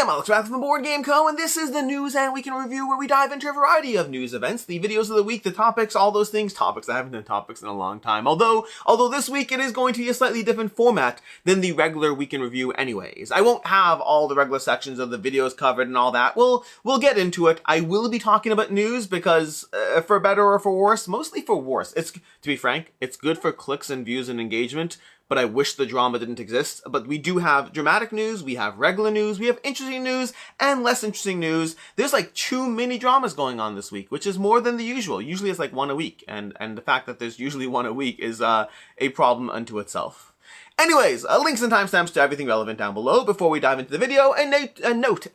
am Alex Rath from Board Game Co, and this is the News and Week in Review, where we dive into a variety of news events, the videos of the week, the topics, all those things. Topics, I haven't done topics in a long time. Although this week it is going to be a slightly different format than the regular Week in Review anyways. I won't have all the regular sections of the videos covered and all that. We'll get into it. I will be talking about news because, for better or for worse, mostly for worse. To be frank, it's good for clicks and views and engagement, but I wish the drama didn't exist. But we do have dramatic news, we have regular news, we have interesting news, and less interesting news. There's like 2 mini dramas going on this week, which is more than the usual. Usually it's like 1 a week, and the fact that there's usually 1 a week is a problem unto itself. Anyways, links and timestamps to everything relevant down below. Before we dive into the video, a note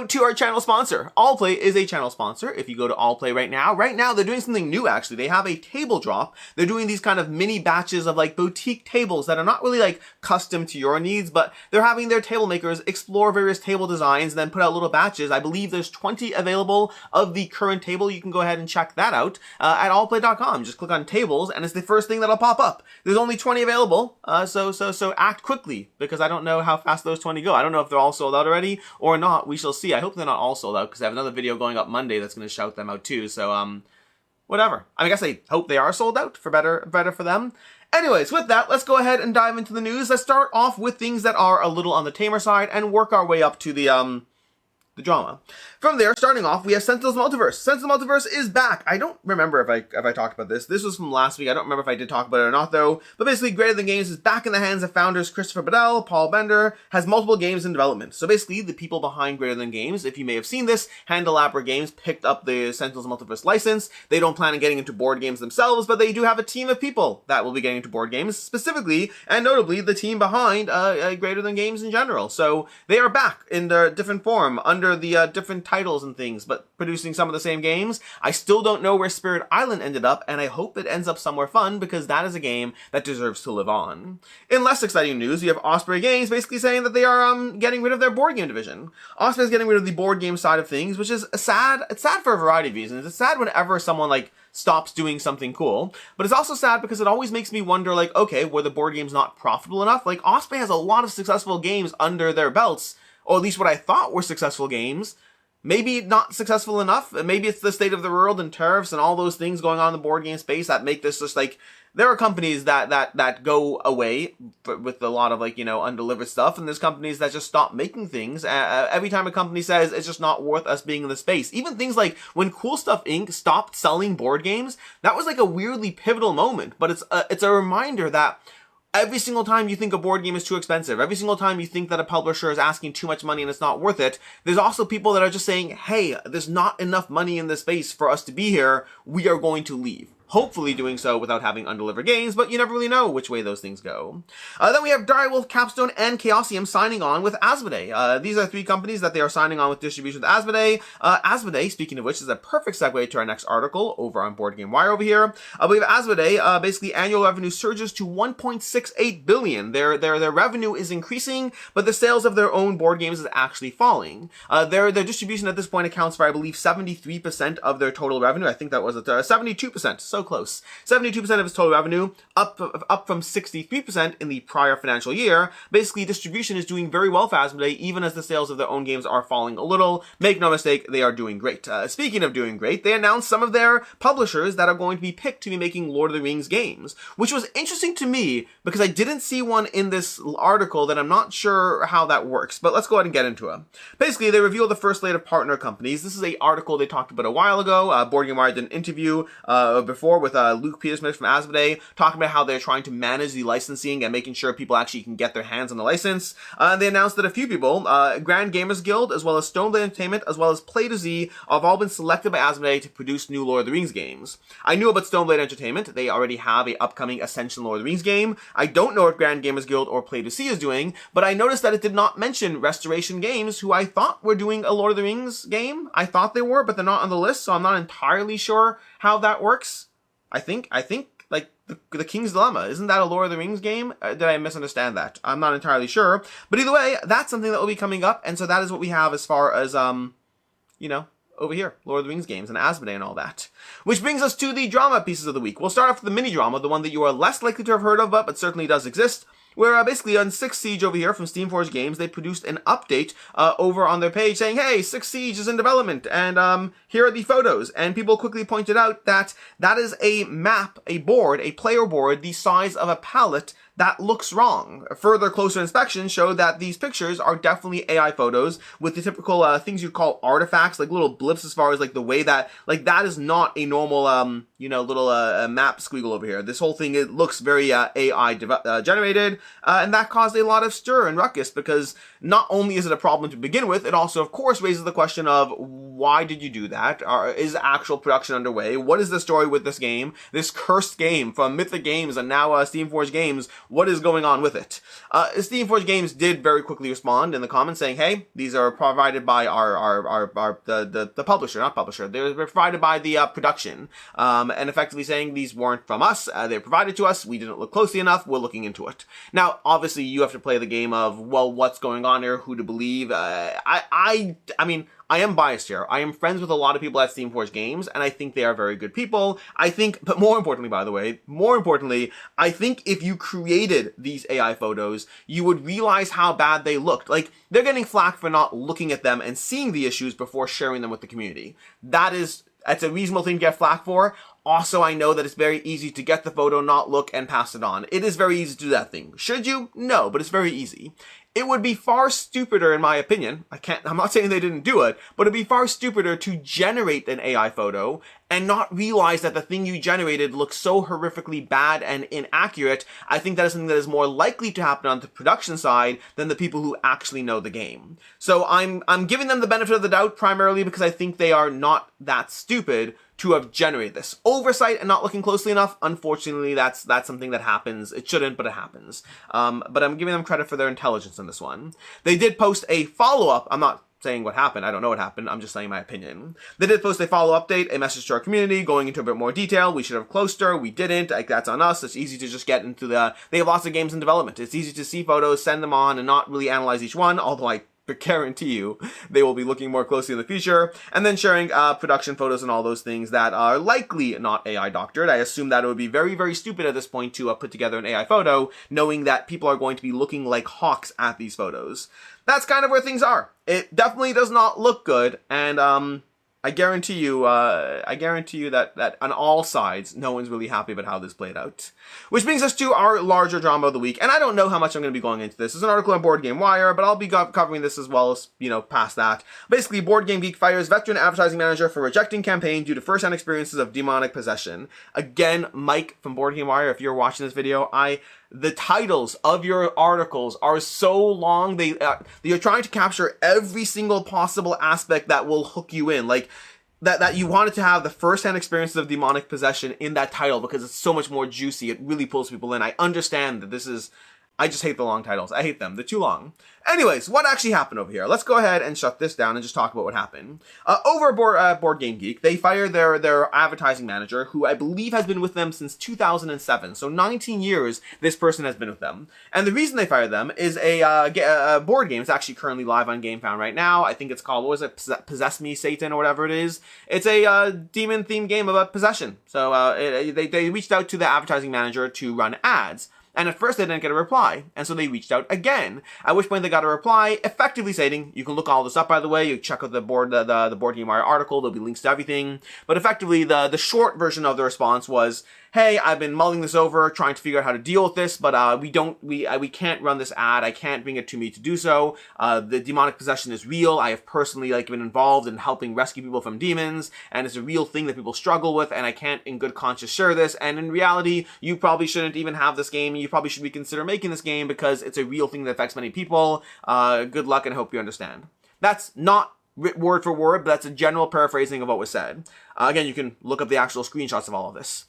to our channel sponsor. Allplay is a channel sponsor. If you go to Allplay right now they're doing something new actually. They have a table drop. They're doing these kind of mini batches of like boutique tables that are not really like custom to your needs, but they're having their table makers explore various table designs and then put out little batches. I believe there's 20 available of the current table. You can go ahead and check that out at allplay.com. Just click on tables and it's the first thing that'll pop up. There's only 20 available, so act quickly, because I don't know how fast those 20 go. I don't know if they're all sold out already or not. We shall see. I hope they're not all sold out, because I have another video going up Monday that's going to shout them out too. So whatever. I guess I hope they are sold out, for better for them. Anyways, with that, let's go ahead and dive into the news. Let's start off with things that are a little on the tamer side and work our way up to the drama. From there, starting off, we have Sentinel's Multiverse. Sentinel's Multiverse is back. I don't remember if I talked about this. This was from last week. I don't remember if I did talk about it or not, though. But basically, Greater Than Games is back in the hands of founders Christopher Bedell, Paul Bender, has multiple games in development. So basically, the people behind Greater Than Games, if you may have seen this, Handelabra Games picked up the Sentinel's Multiverse license. They don't plan on getting into board games themselves, but they do have a team of people that will be getting into board games, specifically and notably the team behind Greater Than Games in general. So they are back in their different form, under the different titles and things, but producing some of the same games. I still don't know where Spirit Island ended up, and I hope it ends up somewhere fun, because that is a game that deserves to live on. In less exciting news, you have Osprey Games basically saying that they are getting rid of their board game division. Osprey is getting rid of the board game side of things, which is sad. It's sad for a variety of reasons. It's sad whenever someone like stops doing something cool, but it's also sad because it always makes me wonder, like, okay, were the board games not profitable enough? Like, Osprey has a lot of successful games under their belts, or at least what I thought were successful games. Maybe not successful enough. Maybe it's the state of the world and tariffs and all those things going on in the board game space that make this just like, there are companies that go away with a lot of, like, you know, undelivered stuff, and there's companies that just stop making things. Every time a company says it's just not worth us being in the space. Even things like when Cool Stuff Inc. stopped selling board games, that was like a weirdly pivotal moment. But it's a reminder that every single time you think a board game is too expensive, every single time you think that a publisher is asking too much money and it's not worth it, there's also people that are just saying, hey, there's not enough money in this space for us to be here, we are going to leave. Hopefully doing so without having undelivered games, but you never really know which way those things go. Then we have Direwolf, Capstone, and Chaosium signing on with Asmodee. These are 3 companies that they are signing on with distribution with Asmodee. Asmodee, speaking of which, is a perfect segue to our next article over on Board Game Wire over here. We have Asmodee, basically annual revenue surges to $1.68 billion. Their revenue is increasing, but the sales of their own board games is actually falling. Their distribution at this point accounts for, I believe, 73% of their total revenue. I think that was 72%. So close. 72% of its total revenue, up from 63% in the prior financial year. Basically, distribution is doing very well for Asmodee, even as the sales of their own games are falling a little. Make no mistake, they are doing great. Speaking of doing great, they announced some of their publishers that are going to be picked to be making Lord of the Rings games, which was interesting to me because I didn't see one in this article that I'm not sure how that works, but let's go ahead and get into it. Basically, they revealed the first slate of partner companies. This is an article they talked about a while ago. Board Game Wire did an interview before with Luke Petersmith from Asmodee, talking about how they're trying to manage the licensing and making sure people actually can get their hands on the license. They announced that a few people, Grand Gamers Guild, as well as Stoneblade Entertainment, as well as Play to Z, have all been selected by Asmodee to produce new Lord of the Rings games. I knew about Stoneblade Entertainment. They already have a upcoming Ascension Lord of the Rings game. I don't know what Grand Gamers Guild or Play to Z is doing, but I noticed that it did not mention Restoration Games, who I thought were doing a Lord of the Rings game. I thought they were, but they're not on the list, so I'm not entirely sure how that works. I think like the King's Dilemma, isn't that a Lord of the Rings game? Did I misunderstand that? I'm not entirely sure. But either way, that's something that will be coming up, and so that is what we have as far as you know, over here, Lord of the Rings games and Asmodee and all that. Which brings us to the drama pieces of the week. We'll start off with the mini drama, the one that you are less likely to have heard of, but certainly does exist. where basically on 6 Siege over here from Steamforged Games, they produced an update over on their page saying, hey, 6 Siege is in development, and here are the photos. And people quickly pointed out that that is a map, a board, a player board, the size of a palette that looks wrong. Further closer inspection showed that these pictures are definitely AI photos with the typical things you'd call artifacts, like little blips as far as like the way that, like that is not a normal, little map squiggle over here. This whole thing, it looks very AI generated, and that caused a lot of stir and ruckus because not only is it a problem to begin with, it also of course raises the question of why did you do that? Is actual production underway? What is the story with this game? This cursed game from Mythic Games and now Steamforged Games. What is going on with it? Steamforged Games did very quickly respond in the comments saying, hey, these are provided by the publisher, not publisher. They're provided by the production. And effectively saying these weren't from us. They're provided to us. We didn't look closely enough. We're looking into it. Now, obviously, you have to play the game of, well, what's going on here? Who to believe? I mean, I am biased here. I am friends with a lot of people at Steamforged Games, and I think they are very good people. I think, but more importantly, by the way, I think if you created these AI photos, you would realize how bad they looked. Like, they're getting flack for not looking at them and seeing the issues before sharing them with the community. That's a reasonable thing to get flack for. Also, I know that it's very easy to get the photo, not look, and pass it on. It is very easy to do that thing. Should you? No, but it's very easy. It would be far stupider, in my opinion. I'm not saying they didn't do it, but it'd be far stupider to generate an AI photo and not realize that the thing you generated looks so horrifically bad and inaccurate. I think that is something that is more likely to happen on the production side than the people who actually know the game. So I'm giving them the benefit of the doubt primarily because I think they are not that stupid to have generated this. Oversight and not looking closely enough, unfortunately, that's something that happens. It shouldn't, but it happens. But I'm giving them credit for their intelligence in this one. They did post a follow-up. I'm not saying what happened. I don't know what happened. I'm just saying my opinion. They did post a follow-up update, a message to our community, going into a bit more detail. We should have closed her. We didn't. Like, that's on us. It's easy to just get into they have lots of games in development. It's easy to see photos, send them on, and not really analyze each one, although I guarantee you they will be looking more closely in the future, and then sharing production photos and all those things that are likely not AI doctored. I assume that it would be very, very stupid at this point to put together an AI photo, knowing that people are going to be looking like hawks at these photos. That's kind of where things are. It definitely does not look good, and I guarantee you that on all sides, no one's really happy about how this played out. Which brings us to our larger drama of the week, and I don't know how much I'm going to be going into this. There's an article on Board Game Wire, but I'll be covering this as well as, past that. Basically, Board Game Geek fires veteran advertising manager for rejecting campaign due to first-hand experiences of demonic possession. Again, Mike from Board Game Wire, if you're watching this video, the titles of your articles are so long. They are trying to capture every single possible aspect that will hook you in. Like, that you wanted to have the first-hand experiences of demonic possession in that title because it's so much more juicy. It really pulls people in. I understand that this is... I just hate the long titles. I hate them. They're too long. Anyways, what actually happened over here? Let's go ahead and shut this down and just talk about what happened. Over Board Game Geek, they fired their advertising manager, who I believe has been with them since 2007. So 19 years this person has been with them. And the reason they fired them is a board game. It's actually currently live on GameFound right now. I think it's called, what was it? Possess Me, Satan, or whatever it is. It's a demon-themed game about possession. So they reached out to the advertising manager to run ads. And at first they didn't get a reply, and so they reached out again, at which point they got a reply effectively stating, you can look all this up, by the way, you check out the Board Game Wire article, there'll be links to everything, but effectively the short version of the response was, hey, I've been mulling this over, trying to figure out how to deal with this, but we can't run this ad. I can't bring it to me to do so. The demonic possession is real. I have personally been involved in helping rescue people from demons, and it's a real thing that people struggle with, and I can't in good conscience share this. And in reality, you probably shouldn't even have this game. You probably should reconsider making this game because it's a real thing that affects many people. Good luck, and I hope you understand. That's not word for word, but that's a general paraphrasing of what was said. Again, you can look up the actual screenshots of all of this.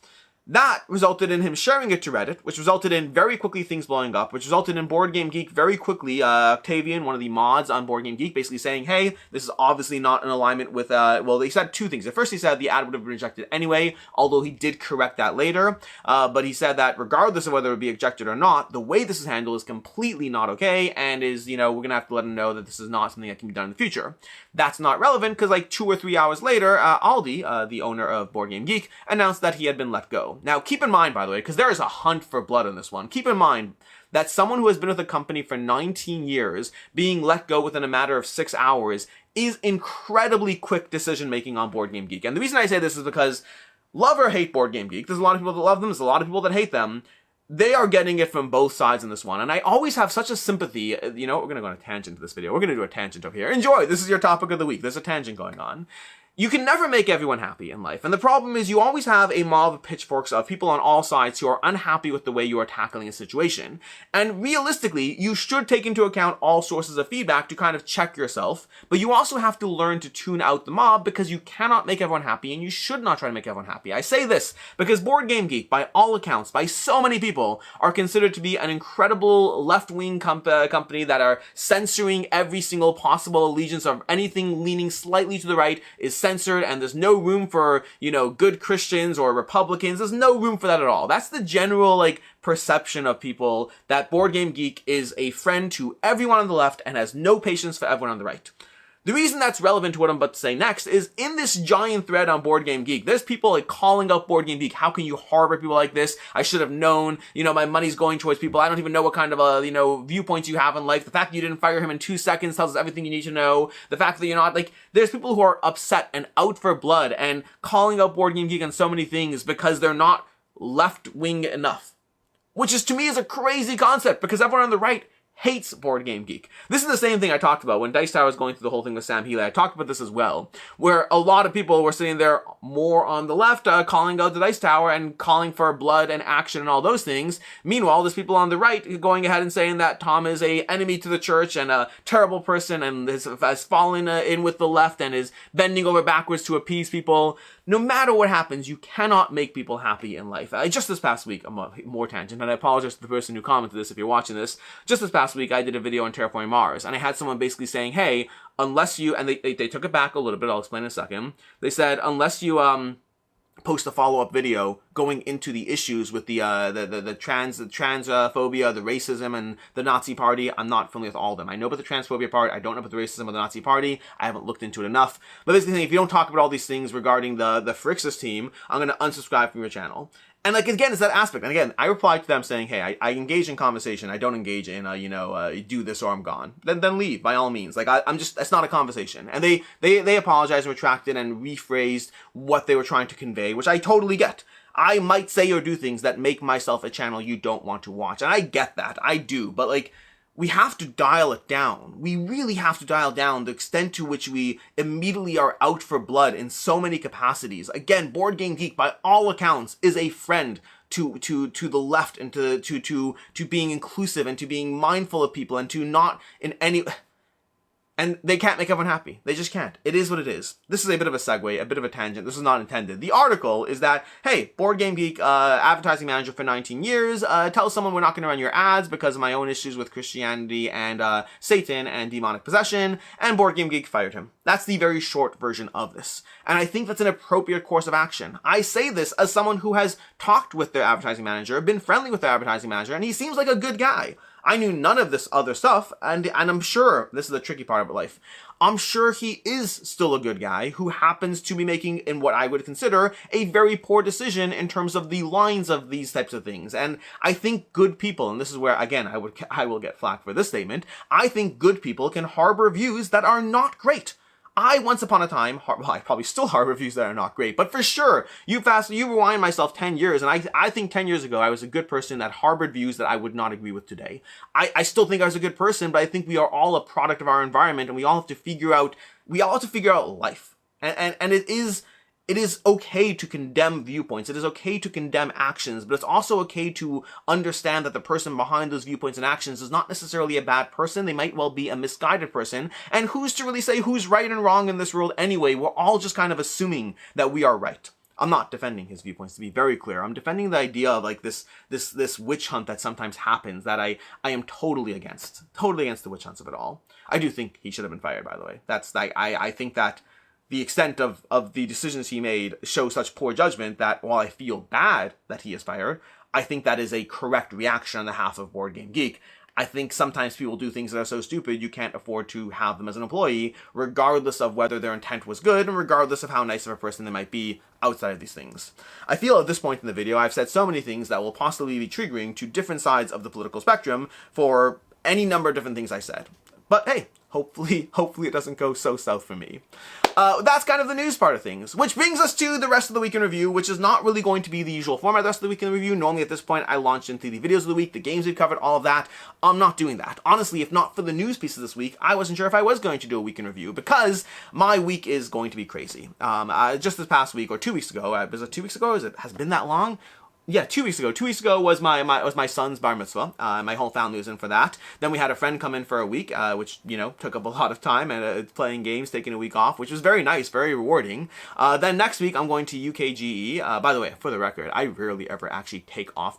That resulted in him sharing it to Reddit, which resulted in very quickly things blowing up, which resulted in Board Game Geek very quickly, Octavian, one of the mods on Board Game Geek, basically saying, hey, this is obviously not in alignment with, well, they said two things. At first he said the ad would have been rejected anyway, although he did correct that later, but he said that regardless of whether it would be rejected or not, the way this is handled is completely not okay, and is, we're going to have to let him know that this is not something that can be done in the future. That's not relevant, because 2 or 3 hours later, Aldi, the owner of Board Game Geek, announced that he had been let go. Now, keep in mind, by the way, because there is a hunt for blood on this one, keep in mind that someone who has been with a company for 19 years being let go within a matter of 6 hours is incredibly quick decision making on Board Game Geek. And the reason I say this is because love or hate Board Game Geek, there's a lot of people that love them, there's a lot of people that hate them. They are getting it from both sides in this one. And I always have such a sympathy. You know, we're going to go on a tangent to this video. We're going to do a tangent over here. Enjoy. This is your topic of the week. There's a tangent going on. You can never make everyone happy in life. And the problem is you always have a mob of pitchforks of people on all sides who are unhappy with the way you are tackling a situation. And realistically, you should take into account all sources of feedback to kind of check yourself. But you also have to learn to tune out the mob because you cannot make everyone happy and you should not try to make everyone happy. I say this because Board Game Geek, by all accounts, by so many people, are considered to be an incredible left-wing company that are censoring every single possible allegiance of anything leaning slightly to the right is censored, and there's no room for, you know, good Christians or Republicans. There's no room for that at all. That's the general, like, perception of people, that Board Game Geek is a friend to everyone on the left and has no patience for everyone on the right. The reason that's relevant to what I'm about to say next is in this giant thread on Board Game Geek, there's people like calling out Board Game Geek. How can you harbor people like this? I should have known, you know, my money's going towards people. I don't even know what kind of, you know, viewpoints you have in life. The fact that you didn't fire him in 2 seconds tells us everything you need to know. The fact that you're not, like, there's people who are upset and out for blood and calling out Board Game Geek on so many things because they're not left-wing enough. Which is, to me, is a crazy concept because everyone on the right hates Board Game Geek. This is the same thing I talked about when Dice Tower was going through the whole thing with Sam Healy. I talked about this as well, where a lot of people were sitting there more on the left, calling out the Dice Tower and calling for blood and action and all those things. Meanwhile, there's people on the right going ahead and saying that Tom is a enemy to the church and a terrible person and has fallen in with the left and is bending over backwards to appease people. No matter what happens, you cannot make people happy in life. Just this past week, more tangent, and I apologize to the person who commented this if you're watching this. Just this past week, I did a video on Terraforming Mars, and I had someone basically saying, hey, unless you, and they took it back a little bit, I'll explain in a second. They said, unless you, post a follow-up video going into the issues with the transphobia, the racism, and the Nazi Party. I'm not familiar with all of them. I know about the transphobia part. I don't know about the racism of the Nazi Party. I haven't looked into it enough. But basically, if you don't talk about all these things regarding the Frixis team, I'm going to unsubscribe from your channel. And, like, again, it's that aspect. And again, I replied to them saying, hey, I engage in conversation. I don't engage in, do this or I'm gone. Then leave, by all means. Like, I'm just, that's not a conversation. And they apologized and retracted and rephrased what they were trying to convey, which I totally get. I might say or do things that make myself a channel you don't want to watch. And I get that. I do. But, like, we have to dial it down. We really have to dial down the extent to which we immediately are out for blood in so many capacities. Again, Board Game Geek, by all accounts, is a friend to the left and to being inclusive and to being mindful of people and to not in any... And they can't make everyone happy. They just can't. It is what it is. This is a bit of a segue, a bit of a tangent. This is not intended. The article is that, hey, Board Game Geek, advertising manager for 19 years, tells someone we're not going to run your ads because of my own issues with Christianity and Satan and demonic possession, and Board Game Geek fired him. That's the very short version of this. And I think that's an appropriate course of action. I say this as someone who has talked with their advertising manager, been friendly with their advertising manager, and he seems like a good guy. I knew none of this other stuff, and I'm sure, this is the tricky part of life, I'm sure he is still a good guy who happens to be making, in what I would consider, a very poor decision in terms of the lines of these types of things. And I think good people, and this is where, again, I will get flack for this statement, I think good people can harbor views that are not great. I, once upon a time, I probably still harbor views that are not great, but for sure, you rewind myself 10 years, and I think 10 years ago, I was a good person that harbored views that I would not agree with today. I still think I was a good person, but I think we are all a product of our environment, and we all have to figure out life. And it is okay to condemn viewpoints. It is okay to condemn actions, but it's also okay to understand that the person behind those viewpoints and actions is not necessarily a bad person. They might well be a misguided person. And who's to really say who's right and wrong in this world anyway? We're all just kind of assuming that we are right. I'm not defending his viewpoints, to be very clear. I'm defending the idea of, like, this witch hunt that sometimes happens that I am totally against the witch hunts of it all. I do think he should have been fired, by the way. I think that the extent of the decisions he made show such poor judgment that while I feel bad that he is fired, I think that is a correct reaction on behalf of Board Game Geek. I think sometimes people do things that are so stupid you can't afford to have them as an employee, regardless of whether their intent was good and regardless of how nice of a person they might be outside of these things. I feel at this point in the video I've said so many things that will possibly be triggering to different sides of the political spectrum for any number of different things I said. But hey, hopefully it doesn't go so south for me. That's kind of the news part of things, which brings us to the rest of the week in review, which is not really going to be the usual format of the rest of the week in review. Normally at this point I launch into the videos of the week, the games we've covered, all of that. I'm not doing that. Honestly, if not for the news pieces this week, I wasn't sure if I was going to do a week in review because my week is going to be crazy. Just this past week, or 2 weeks ago, was it 2 weeks ago? Has it been that long? Yeah, 2 weeks ago. 2 weeks ago was my son's bar mitzvah. My whole family was in for that. Then we had a friend come in for a week, which, took up a lot of time, and playing games, taking a week off, which was very nice, very rewarding. Then next week, I'm going to UKGE. By the way, for the record, I rarely ever actually take off.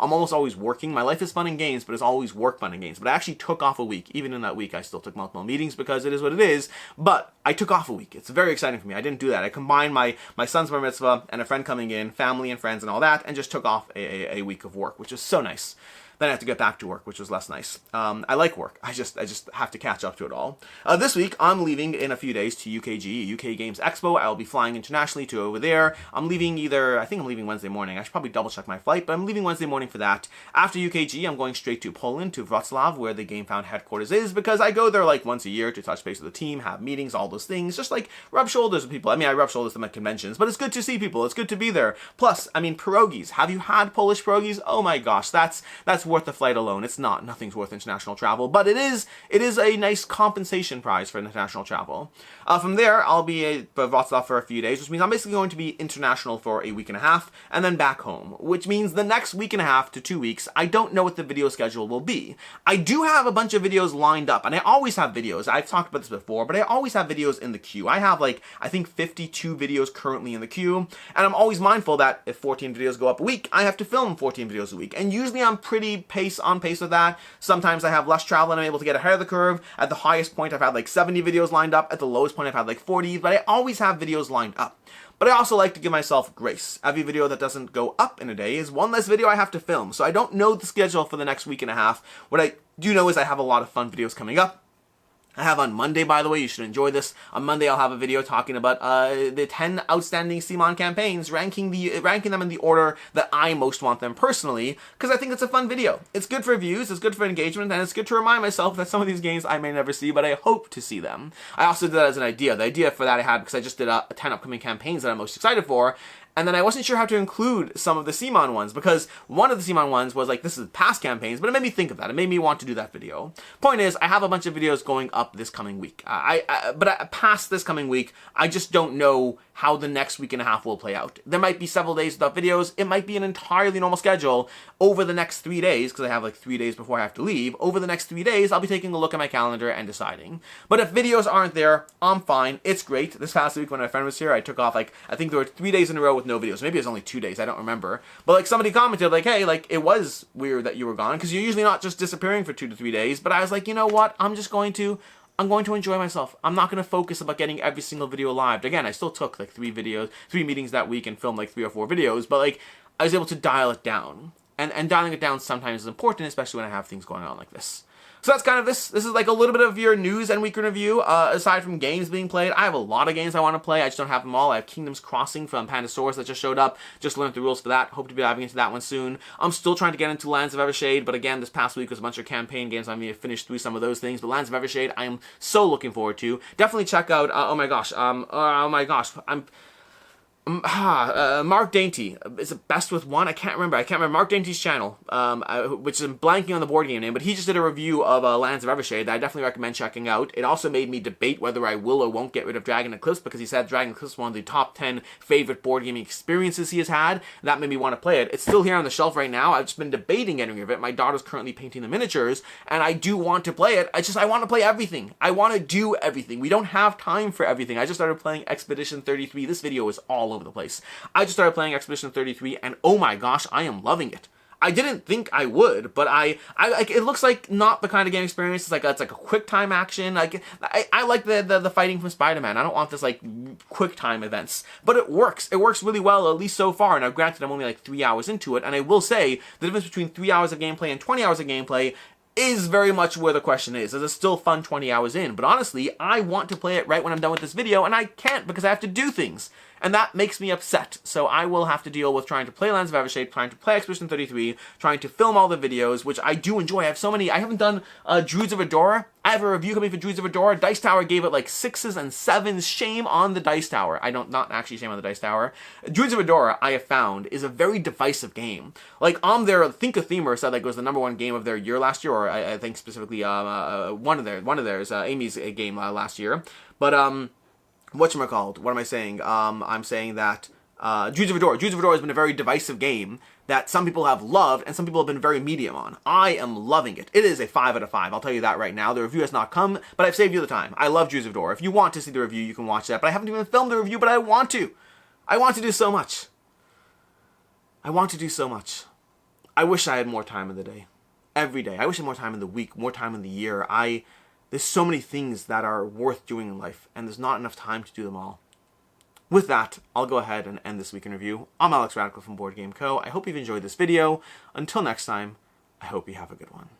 I'm almost always working. My life is fun and games, but it's always work, fun, and games. But I actually took off a week. Even in that week, I still took multiple meetings because it is what it is. But I took off a week. It's very exciting for me. I didn't do that. I combined my son's bar mitzvah and a friend coming in, family and friends and all that, and just took off a week of work, which is so nice. Then I have to get back to work, which was less nice. I like work. I just have to catch up to it all. This week, I'm leaving in a few days to UKG, UK Games Expo. I'll be flying internationally to over there. I think I'm leaving Wednesday morning. I should probably double check my flight, but I'm leaving Wednesday morning for that. After UKG, I'm going straight to Poland, to Wrocław, where the GameFound headquarters is, because I go there like once a year to touch base with the team, have meetings, all those things, just like rub shoulders with people. I mean, I rub shoulders with them at conventions, but it's good to see people. It's good to be there. Plus, I mean, pierogies. Have you had Polish pierogies? Oh my gosh, that's worth the flight alone. It's not. Nothing's worth international travel, but it is a nice compensation prize for international travel. From there, I'll be at Wrocław for a few days, which means I'm basically going to be international for a week and a half, and then back home, which means the next week and a half to 2 weeks, I don't know what the video schedule will be. I do have a bunch of videos lined up, and I always have videos. I've talked about this before, but I always have videos in the queue. I have I think 52 videos currently in the queue, and I'm always mindful that if 14 videos go up a week, I have to film 14 videos a week, and usually I'm pretty on pace with that. Sometimes I have less travel and I'm able to get ahead of the curve. At the highest point, I've had 70 videos lined up. At the lowest point, I've had 40, but I always have videos lined up. But I also like to give myself grace. Every video that doesn't go up in a day is one less video I have to film. So I don't know the schedule for the next week and a half. What I do know is I have a lot of fun videos coming up. I have on Monday, by the way, you should enjoy this. On Monday, I'll have a video talking about the 10 outstanding CMON campaigns, ranking them in the order that I most want them personally, because I think it's a fun video. It's good for views, it's good for engagement, and it's good to remind myself that some of these games I may never see, but I hope to see them. I also did that as an idea. The idea for that I had because I just did 10 upcoming campaigns that I'm most excited for, and then I wasn't sure how to include some of the CMON ones, because one of the CMON ones was this is past campaigns, but it made me think of that. It made me want to do that video. Point is, I have a bunch of videos going up this coming week. But past this coming week, I just don't know how the next week and a half will play out. There might be several days without videos. It might be an entirely normal schedule over the next 3 days, because I have 3 days before I have to leave. Over the next 3 days, I'll be taking a look at my calendar and deciding. But if videos aren't there, I'm fine. It's great. This past week when my friend was here, I took off I think there were 3 days in a row with no videos. Maybe it was only 2 days. I don't remember. But somebody commented hey, it was weird that you were gone, because you're usually not just disappearing for 2 to 3 days. But I was you know what? I'm going to enjoy myself. I'm not going to focus about getting every single video live. Again, I still took 3 meetings that week and filmed 3 or 4 videos, but I was able to dial it down. And dialing it down sometimes is important, especially when I have things going on like this. So that's kind of this. This is a little bit of your news and week in review. Aside from games being played, I have a lot of games I want to play. I just don't have them all. I have Kingdoms Crossing from Pandasaurus that just showed up. Just learned the rules for that. Hope to be diving into that one soon. I'm still trying to get into Lands of Evershade, but again, this past week was a bunch of campaign games. I may have finished through some of those things, but Lands of Evershade, I am so looking forward to. Definitely check out. Mark Dainty is it Best with One? I can't remember Mark Dainty's channel, which I'm blanking on the board game name, but he just did a review of Lands of Evershade that I definitely recommend checking out. It also made me debate whether I will or won't get rid of Dragon Eclipse, because he said Dragon Eclipse is one of the top 10 favorite board gaming experiences he has had. That made me want to play it. It's still here on the shelf right now. I've just been debating getting rid of it. My daughter's currently painting the miniatures, and I do want to play it. I want to play everything. I want to do everything. We don't have time for everything. I just started playing Expedition 33. This video is all over the place. I just started playing Expedition 33, and oh my gosh, I am loving it. I didn't think I would, but I it looks like not the kind of game experience. It's it's a quick time action. I like the fighting from Spider-Man. I don't want this quick time events, but it works. It works really well, at least so far. Now, granted, I'm only 3 hours into it, and I will say the difference between 3 hours of gameplay and 20 hours of gameplay is very much where the question is. Is it still fun 20 hours in? But honestly, I want to play it right when I'm done with this video, and I can't because I have to do things. And that makes me upset. So I will have to deal with trying to play Lands of Evershade, trying to play Expedition 33, trying to film all the videos, which I do enjoy. I have so many. I haven't done Druids of Adora. I have a review coming for Druids of Adora. Dice Tower gave it like 6s and 7s. Shame on the Dice Tower. Not actually shame on the Dice Tower. Druids of Adora, I have found, is a very divisive game. Like, on their Think a Themer said that it was the #1 game of their year last year, or I think specifically one of theirs, Amy's game last year. But whatchamacallit, what am I saying? I'm saying that Druids of Adora has been a very divisive game that some people have loved and some people have been very medium on. I am loving it. It is a 5 out of 5. I'll tell you that right now. The review has not come, but I've saved you the time. I love Druids of Adora. If you want to see the review, you can watch that. But I haven't even filmed the review, but I want to. I want to do so much. I want to do so much. I wish I had more time in the day. Every day. I wish I had more time in the week, more time in the year. There's so many things that are worth doing in life, and there's not enough time to do them all. With that, I'll go ahead and end this week in review. I'm Alex Radical from Board Game Co. I hope you've enjoyed this video. Until next time, I hope you have a good one.